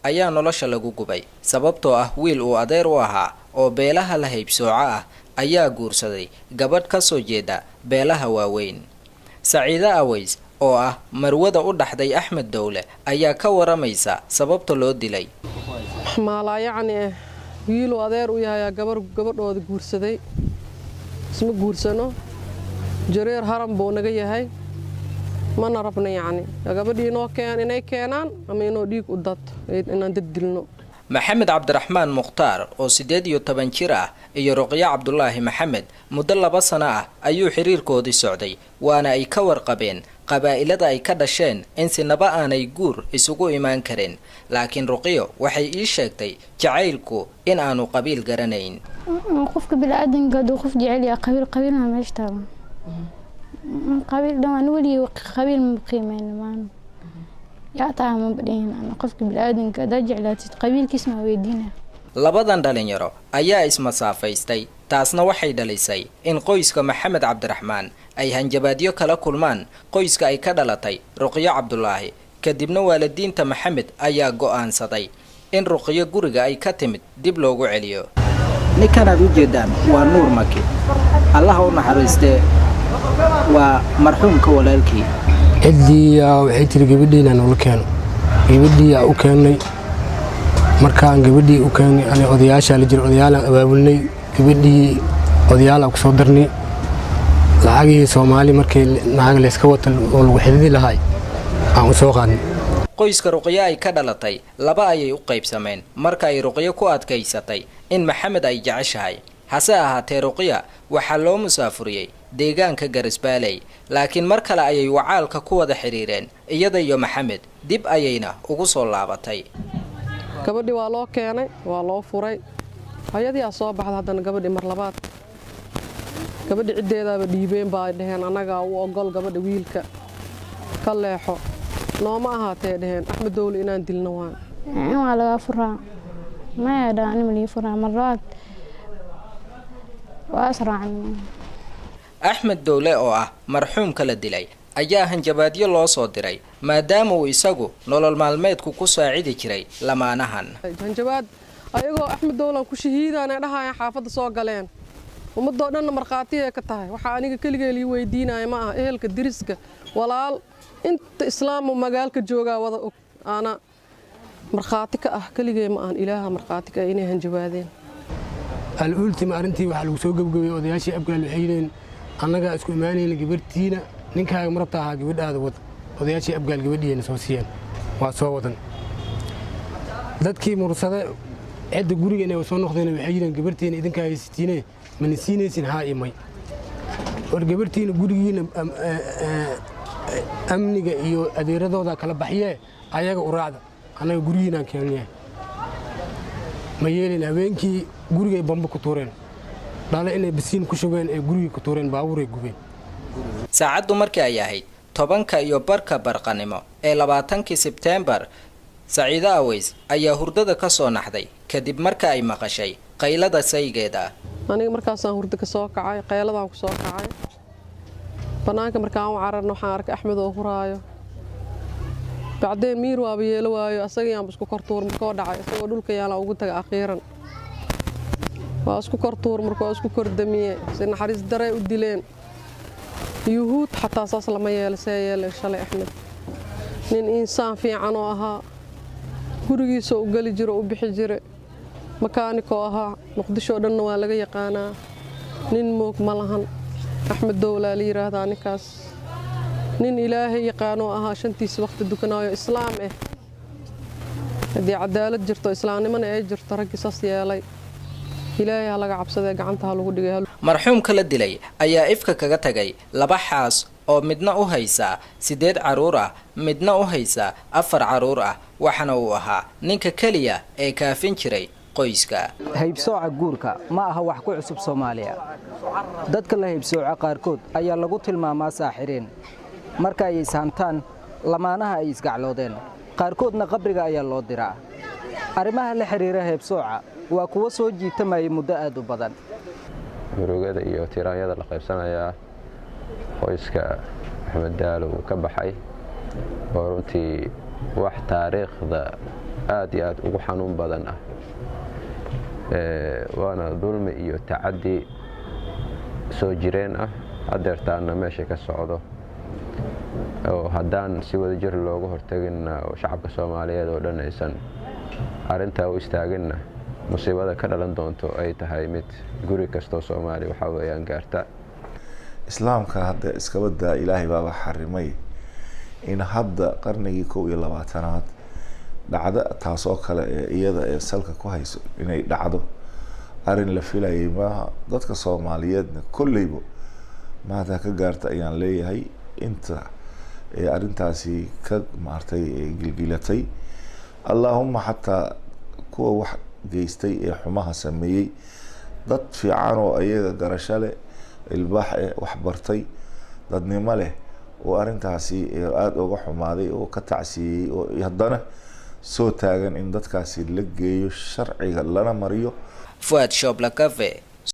ayaa nolosha lagu gubay sababtoo ah wiil uu adeer u ahaa oo beelaha la haybsooco ah ayaa guursaday gabadh ka soo jeeda beelaha waaweyn. Saciida Aways oo ah marwada u dhaxday Axmed Dowle ayaa ka waramaysa sababta loo dilay. wiil uu adeer u yahay gabadhooda guursaday isma guursano jareer haram buu naga yahay mana rabna gabadhii noo inay keenaan ama inoo dhiig u dato inaan dad dilno. Maxamed Cabdiraxmaan Mukhtaar oo 18 jir ah iyo Ruqya Cabdullaahi Maxamed muddo 2 sano ah ayuu xiriirkoodii socday waana ay ka warqabeen qabaa'ilada ay ka dhasheen in sinaba aanay guur isugu imaan karin laakiin Ruqyo waxay ii sheegtay jacaylku in aanu qabiil garanayn. qofka bilaadanka duu qof jecel yahay qabiil ma meeshtaa qabiil dhamaan wali qabiil ma qiimeeyaan yaa taama badeen qofka bilaadanka da jeclaatid qabiilkiis ma weydiina. Labadan dhalinyaro ayaa ismasaafaystay taasna waxay dhalisay in qoyska Maxamed Cabdiraxmaan ay hanjabaadyo kala kulmaan qoyska ay ka dhalatay Ruqyo Cabdullaahi kadibna waalidiinta Maxamed ayaa go'aansaday in Ruqyo guriga ay ka timid dib loogu celiyo. ninkan aad u jeedaan waa Nuur Maki Allah u naxariistee waa marxuumka walaalkii cidii waxay tiri gabadhiina noo keen gabadhii u keenay markaan gabadhii u keenay ani odayaasha la jiro odayaal abaabulnay gabadhii odayaal ku soo darnay lacagii Soomaali markay naag la iska wata oo lagu xididi lahay aan soo qaadnay. qoyska Ruqyo ay ka dhalatay laba ayay u qaybsameen marka ay Ruqyo ku adkaysatay in Maxamed ay jeceshahay hase ahaatee Ruqyo waxaa loo musaafuriyay deegaanka Garisbaaley laakiin mar kale ayay wacaalka ku wada xiriireen iyada iyo Maxamed dib ayayna ugu soo laabatay. gabadhii waa loo keenay waa loo furay hay'adii soo baxday haddana gabadhii mar labaad gabadhii cideedaaba dhiibeen baa dhaheen anaga u ogol gabadha wiilka ka leexo nooma ahaatee dhaheen Axmed Dowle inaan dilno waa laga furaa ma yaadaan in la furaa mar labaad waa asraan. Axmed Dowle oo ah marxuumka la dilay ayaa hanjabaadyo loo soo diray maadaama uu isagu nolol maalmeedku ku saacidi jiray lamaanahan. hanjabaad ayagoo Axmed Dowle ku shahiidana dhahaayeen xaafadda soo galeen ummadoo dhan marqaati ay ka tahay waxa aniga kaligeey li weydiinay ma aha ehelka diriska walaal inta islaam magaalka jooga wada ana marqaati ka ah kaligeey ma aan ilaaha marqaati ka inay hanjabaadeen. الأولتيم أرنتي وحلو سوق بجوي ودياشي أبقى الحين أنا جا أسكو إيماني لجبرتينا نينكها مربطها جبرت هذا وضع ودياشي أبقى الجبردي نسوسيان وصوّدا ذاتكي مرصدة عد جوري أنا وصون نخذنا بحجنا جبرتين إذا كان ستينة من السنين سنهاء ماي والجبرتين جوريين أمني يو أدير ذا كلا بحية أيها قرادة أنا جورينا كانيه ما يلين هبينكي guriga bamba ku tooreen dhaale inay bisiin ku shubeen ee guriga ku tooreen baabuur ay gubeen. saacadu markii ay ahayd 10 iyo barka barqanimo ee 20 September Saciida Aways ayaa hurdada ka soo naxday kadib marka ay maqashay qaylada saygeeda. aniga markaas aan hurdo ka soo kacay qayladaan ku soo kacay banaanka markaan u cararno waxaan arkay Axmed oo huraayo bacdee miir waa yeelo waayo asaga yaan isku kortuur markoo dhacay asagoo dhulka yaala ugu tagay akhiiran waa isku kortuur markoo isku kordamiye si naxariis daray u dileen yuhuud xataa saas lama yeelay shalay Axmed nin insaan fiican oo ahaa gurigiisa u gali jiro u bixi jire makaaniko ahaa Muqdisho dhanna waa laga yaqaanaa nin moog ma lahan Axmed Dowle la yiraahdaa ninkaas nin ilaahay yaqaano ahaa shantiis waqti dukanaayo islaam hadii cadaalad jirto islaamnimana ay jirto rag isaas yeelay ilaahay laga cabsaday gacanta lagu dhigay. marxuumka la dilay ayaa ifka kaga tagay 2 xaas oo midna u haysa 8 caruur ah midna u haysa 4 caruur ah waxana uu ahaa ninka kaliya ee kaafin jiray qoyska. haybsooca guurka ma aha wax ku cusub Soomaaliya dadka la haybsooca qaarkood ayaa lagu tilmaamaa saaxiriin marka ay saantaan lamaanaha ay isgacloodeen qaarkoodna qabriga ayaa loo diraa. arrimaha la xiriira haybsooca waa kuwa soo jiitamay muddo aad u badan. murugada iyo tiraanyada la qaybsanaya qoyska Axmed Dowle uu ka baxay oo runtii wax taariikhda aad iyo aad ugu xanuun badan ah waana dulmi iyo tacaddi soo jireen ah hadeertaana meesha ka socdo oo haddaan si wadajir looga hortagin oo shacabka Soomaaliyeed oo dhan aysan arrintaa u istaagina musiibada ka dhalan doonto ay tahay mid guri kastoo Soomaali waxa weeyaan gaarta islaamka hadda iska wada Ilaahay baa xarimay in hadda qarnigii 21aad dhacda taas oo kale iyada ee salka ku hayso inay dhacdo arin la filayay ma dadka Soomaaliyeed kullayba maanta ka gaarta ayaan leeyahay inta arintaasi ka maartay gilgilatay Allahumma hatta kuwa wax geystay ee xumaha sameeyay dad fiican oo ayaga garashale ilbaax wax bartay dadnimo leh oo arintaasi aad uga xumaaday oo ka tacsiyay oo haddana soo taagan in dadkaasi la geeyo sharciga lana mariyo Fuad Shobla Cafe